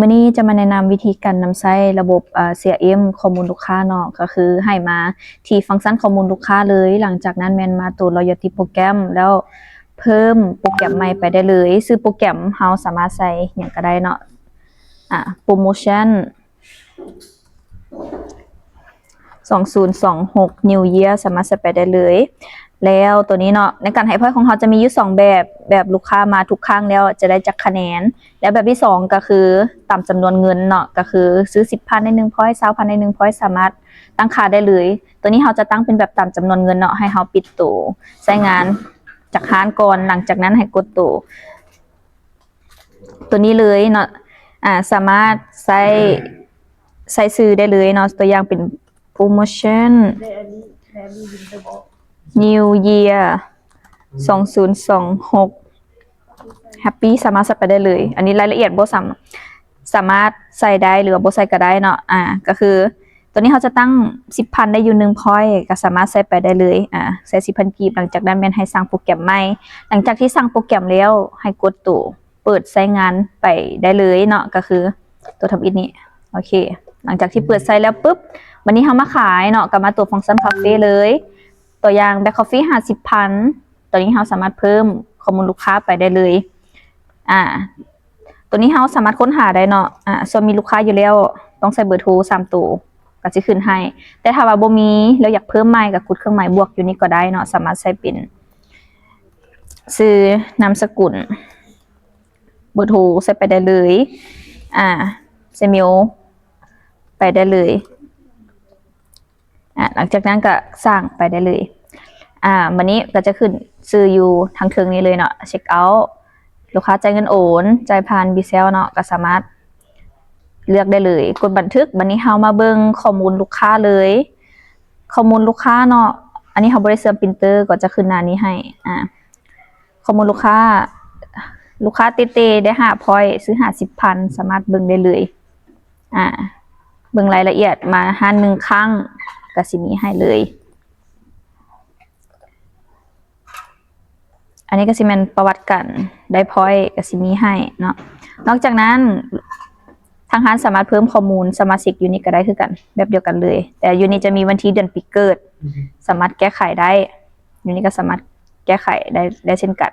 มื้อนี้จะมาแนะนำวิธีการนำใช้ระบบ CRM ข้อมูลลูกค้าเนาะก็คือให้มาที่ฟังก์ชันข้อมูลลูกค้าเลยหลังจากนั้นแม่นมาตัว Loyalty โปรแกรมแล้วเพิ่มโปรแกรมใหม่ไปได้เลยชื่อโปรแกรมเฮาสามารถใส่หยังก็ได้เนาะโปรโมชั่น2026 New Year สามารถใส่ไปได้เลยแล้วตัวนี้เนาะในการให้พอยต์ของเขาจะมีอยู่2แบบลูกค้ามาทุกครั้งแล้วจะได้จักคะแนนแล้วแบบที่2ก็คือตามจำนวนเงินเนาะก็คือซื้อ 10,000 ได้1 point 20,000 ได้1 point สามารถตั้งค่าได้เลยตัวนี้เราจะตั้งเป็นแบบตามจำนวนเงินเนาะให้เราปิดตัวใช้งานจากค้านก่อนหลังจากนั้นให้กดตัวนี้เลยเนาะสามารถใส่ซื้อได้เลยเนาะตัวอย่างเป็นโปรโมชั่น New Year 2026 Happy สามารถใส่ไปได้เลยอันนี้รายละเอียดบ่สามารถใส่ได้หรือบ่ใส่ก็ได้เนาะก็คือตัวนี้เขาจะตั้ง 10,000 ได้อยู่1 point ก็สามารถใส่ไปได้เลยใส่ 10,000 กีบหลังจากนั้นแม่นให้สร้างโปรแกรมใหม่หลังจากที่สร้างโปรแกรมแล้วให้กดตัวเปิดใช้งานไปได้เลยเนาะก็คือตัวทำอิฐนี้โอเคหลังจากที่เปิดใช้แล้วปุ๊บวันนี้เรามาขายเนาะก็มาตัวฟังก์ชันคาเฟ่เลยตัวอย่างแบ็คคอฟฟี่ 50,000 ตัวนี้เราสามารถเพิ่มข้อมูลลูกค้าไปได้เลยตัวนี้เราสามารถค้นหาได้เนาะส่วนมีลูกค้าอยู่แล้วต้องใส่เบอร์โทร3ตัวก็จะขึ้นให้แต่ถ้าว่าบ่มีแล้วอยากเพิ่มใหม่ก็กดเครื่องหมายบวกอยู่นี่ก็ได้เนาะสามารถใส่เป็นชื่อนามสกุลเบอร์โทรใส่ไปได้เลยใส่เมลไปได้เลยหลังจากนั้นก็สร้างไปได้เลยวันนี้ก็จะขึ้นซื้ออยู่ทางเทิงนี้เลยเนาะเช็คเอาท์ลูกค้าจ่ายเงินโอนจ่ายผ่านบีเซลเนาะก็สามารถเลือกได้เลยกดบันทึกวันนี้เฮามาเบิ่งข้อมูลลูกค้าเลยข้อมูลลูกค้าเนาะอันนี้เฮาบ่ได้เสิร์ฟปรินเตอร์ก็จะขึ้นหน้านี้ให้ข้อมูลลูกค้าเตได้5 point ซื้อ 50,000 สามารถเบิ่งได้เลยเบิ่งรายละเอียดมา1 ครั้งก็สิมีให้เลยอันนี้ก็สิเป็นประวัติกันได้พอยต์ก็สิมีให้เนาะนอกจากนั้นทางร้านสามารถเพิ่มข้อมูลสมาชิกอยู่นี่ก็ได้คือกันแบบเดียวกันเลยแต่อยู่นี่จะมีวันที่เดือนปีเกิดสามารถแก้ไขได้อยู่นี่ก็สามารถแก้ไขได้เช่นกัน